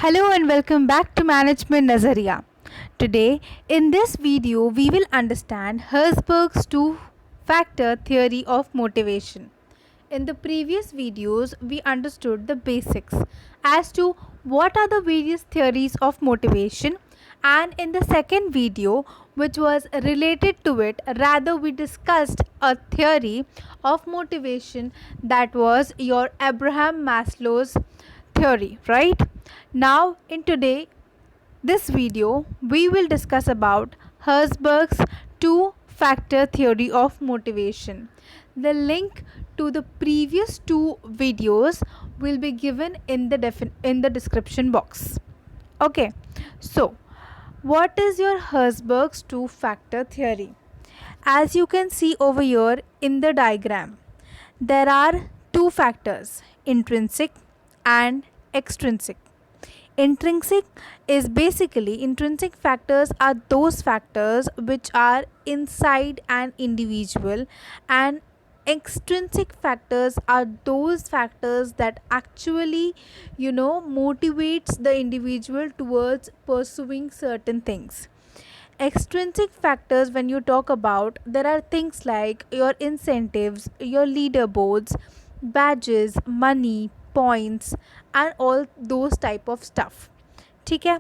Hello and welcome back to Management Nazariya. Today, in this video, we will understand Herzberg's two factor theory of motivation. In the previous videos, we understood the basics as to what are the various theories of motivation, and in the second video, which was related to it, rather we discussed a theory of motivation that was your Abraham Maslow's theory, right? Now, in today this video, we will discuss about Herzberg's two-factor theory of motivation. The link to the previous two videos will be given in the description box. Okay, so what is your Herzberg's two-factor theory? As you can see over here in the diagram, there are two factors, intrinsic and extrinsic. Intrinsic factors are those factors which are inside an individual, and extrinsic factors are those factors that actually motivates the individual towards pursuing certain things. Extrinsic factors, when you talk about, there are things like your incentives, your leaderboards, badges, money, points, and all those type of stuff. ठीक है.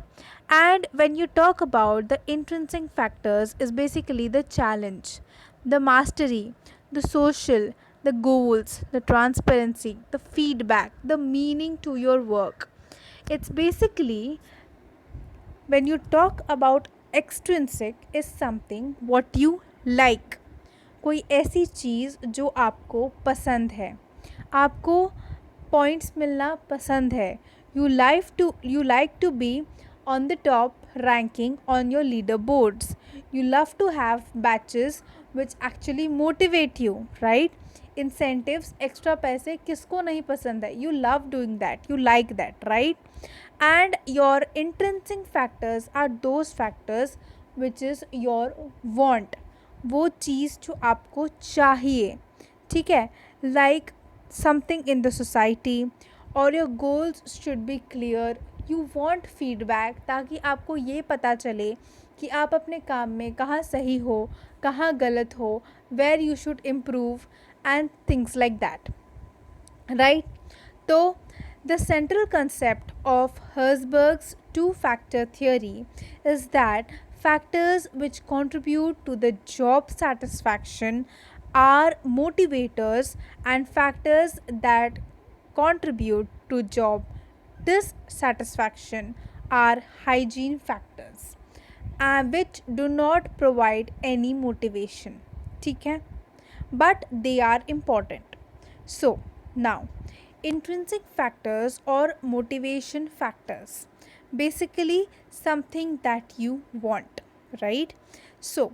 And when you talk about the intrinsic factors, is basically the challenge, the mastery, the social, the goals, the transparency, the feedback, the meaning to your work. It's basically, when you talk about extrinsic, is something what you like. कोई ऐसी चीज़ जो आपको पसंद है, आपको points मिलना पसंद है, you like to be on the top ranking on your leaderboards, you love to have batches which actually motivate you, right? Incentives, extra पैसे किसको नहीं पसंद है, you love doing that, you like that, right? And your intrinsic factors are those factors which is your want, वो चीज़ जो आपको चाहिए, ठीक है, like something in the society, or your goals should be clear. You want feedback ताकि आपको ये पता चले कि आप अपने काम में कहाँ सही हो, कहाँ गलत हो, where you should improve and things like that, right? तो the central concept of Herzberg's two-factor theory is that factors which contribute to the job satisfaction are motivators, and factors that contribute to job dissatisfaction are hygiene factors, which do not provide any motivation. ठीक है, but they are important. So now, intrinsic factors or motivation factors, basically something that you want, right? So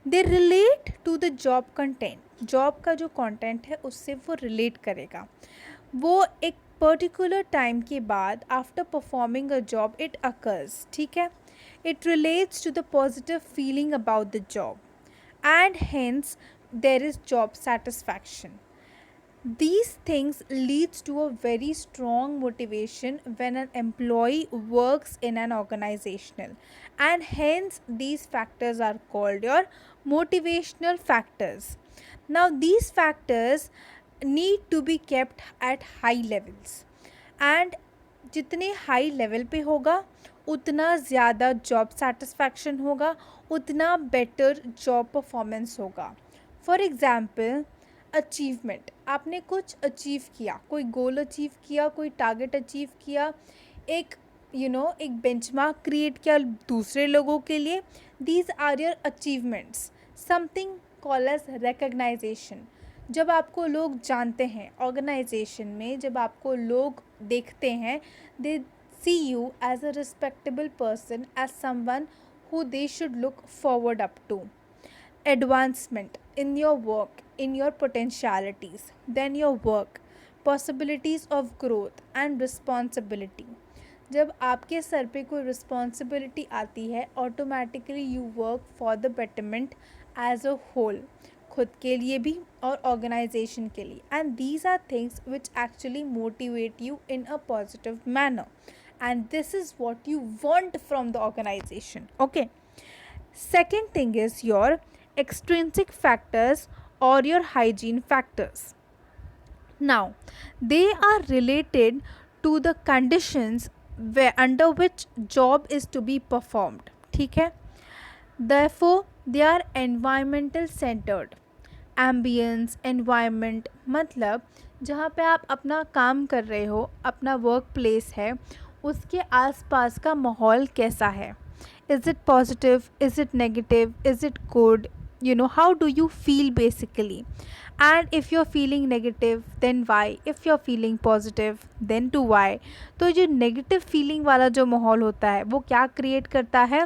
they relate to the job content. Job का जो content है उससे वो relate करेगा. वो एक पर्टिकुलर टाइम के बाद, after performing a job, it occurs, ठीक है. It relates to the positive feeling about the job, and hence there is job satisfaction. These things leads to a very strong motivation when an employee works in an organizational, and hence these factors are called your motivational factors. Now these factors need to be kept at high levels, and जितने high level पे होगा उतना ज़्यादा job satisfaction होगा, उतना better job performance होगा. For example, achievement, आपने कुछ अचीव किया, कोई गोल अचीव किया, कोई टारगेट अचीव किया, एक एक बेंचमार्क क्रिएट किया दूसरे लोगों के लिए. These are your achievements. Something call as recognition. जब आपको लोग जानते हैं ऑर्गेनाइजेशन में, जब आपको लोग देखते हैं, दे see you as a respectable person, as someone who they should look forward up to. Advancement in your work, in your potentialities, then your work, possibilities of growth and responsibility. जब आपके sir पे कोई responsibility आती है, automatically you work for the betterment as a whole, खुद के लिए भी और ऑर्गेनाइजेशन के लिए. And these are things which actually motivate you in a positive manner. and this is what you want from the organization. Okay. Second thing is your extrinsic factors or your hygiene factors. Now, they are related to the conditions under which job is to be performed. ठीक है. Therefore, they are environmental centered. Ambience environment मतलब जहाँ पे आप अपना काम कर रहे हो, अपना वर्क प्लेस है, उसके आसपास का माहौल कैसा है. Is it positive, is it negative, is it good, how do you feel basically. And if you're feeling negative, then why? If you're feeling positive, then to why. तो जो नेगेटिव फीलिंग वाला जो माहौल होता है वो क्या क्रिएट करता है,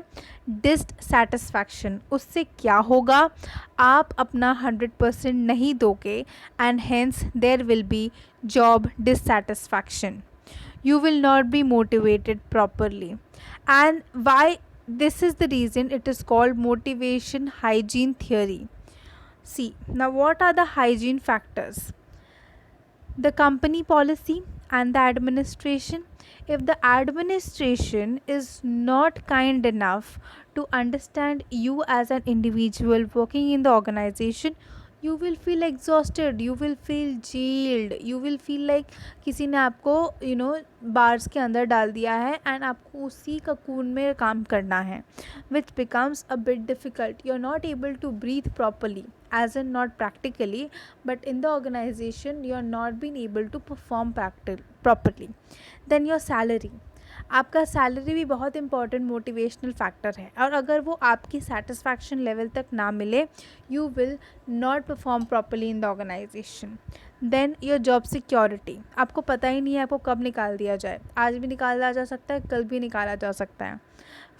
डिससेटिस्फैक्शन. उससे क्या होगा, आप अपना 100% नहीं दोगे and hence there will be job dissatisfaction. You will not be motivated properly. And why? This is the reason it is called motivation hygiene theory. See, now what are the hygiene factors? The company policy and the administration. If the administration is not kind enough to understand you as an individual working in the organization, you will feel exhausted, you will feel jailed, you will feel like किसी ने आपको bars के अंदर डाल दिया है and आपको उसी ककून में काम करना है, which becomes a bit difficult. You're not able to breathe properly, as in not practically, but in the organization you're not being able to perform properly. Then your salary. आपका salary भी बहुत important motivational factor है, और अगर वो आपकी satisfaction level तक ना मिले, you will not perform properly in the organisation. Then your job security. आपको पता ही नहीं है आपको कब निकाल दिया जाए. आज भी निकाला जा सकता है, कल भी निकाला जा सकता है.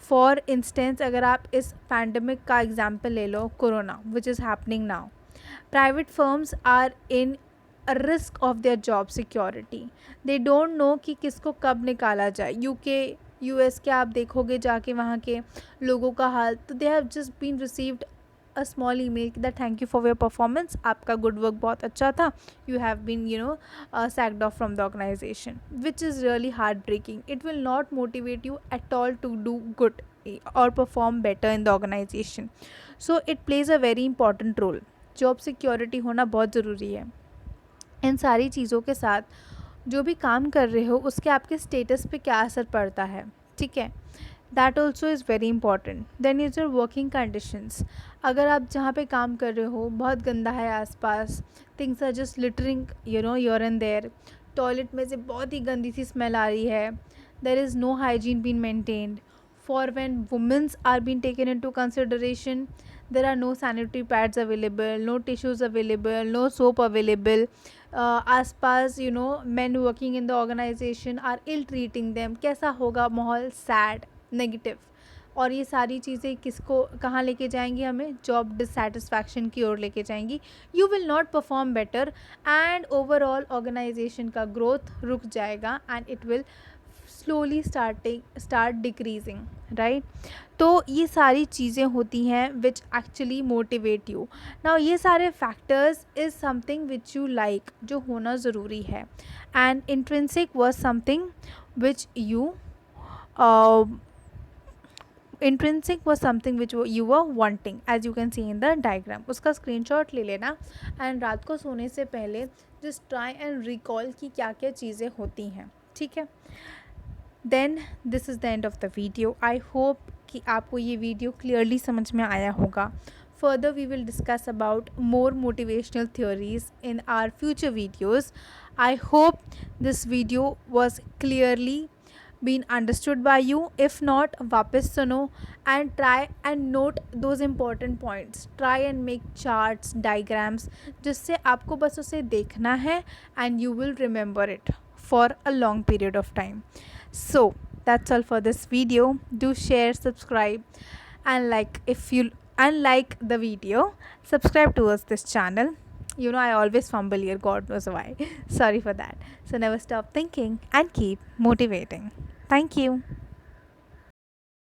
फॉर इंस्टेंस, अगर आप इस पैंडमिक का एग्जाम्पल ले लो, corona which is happening now, private firms are in risk of their job security. They don't know कि किसको कब निकाला जाए. यूके यूएस के आप देखोगे जाके वहाँ के लोगों का हाल, तो they have just been received a small email that thank you for your performance, आपका गुड वर्क बहुत अच्छा था, you have been sacked off from the organisation, which is really heart breaking. It will not motivate you at all to do good और perform better in the organisation. So it plays a very important role. Job security होना बहुत ज़रूरी है. इन सारी चीज़ों के साथ जो भी काम कर रहे हो उसके आपके स्टेटस पे क्या असर पड़ता है, ठीक है, that also is very important. Then is your working conditions. अगर आप जहाँ पे काम कर रहे हो बहुत गंदा है आसपास, things are just littering your and there, toilet में से बहुत ही गंदी सी स्मेल आ रही है, there is no hygiene been maintained. For when womens are been taken into consideration, there are no sanitary pads available, no tissues available, no soap available. आसपास men working in the organization are ill treating them. कैसा होगा माहौल, sad, negative. और ये सारी चीज़ें किसको कहाँ लेके जाएंगी, हमें जॉब डिससेटिस्फैक्शन की ओर लेके जाएंगी. You will not perform better and overall organisation का ग्रोथ रुक जाएगा and it will slowly start decreasing, right. तो ये सारी चीज़ें होती हैं which actually motivate you. Now ये सारे factors is something which you like, जो होना ज़रूरी है. And intrinsic was something which you intrinsic was something which you were wanting, as you can see in the diagram. उसका screenshot ले लेना and रात को सोने से पहले just try and recall कि क्या क्या चीज़ें होती हैं, ठीक है. Then this is the end of the video. I hope कि आपको ये वीडियो क्लियरली समझ में आया होगा. Further we will discuss about more motivational theories in our future videos. I hope this video was clearly been understood by you. If not, वापस सुनो and try and note those important points. Try and make charts, diagrams, जिससे आपको बस उसे देखना है and you will remember it for a long period of time. So that's all for this video. Do share, subscribe and like the video. Subscribe to this channel. I always fumble here, God knows why. Sorry for that. So never stop thinking and keep motivating. Thank you.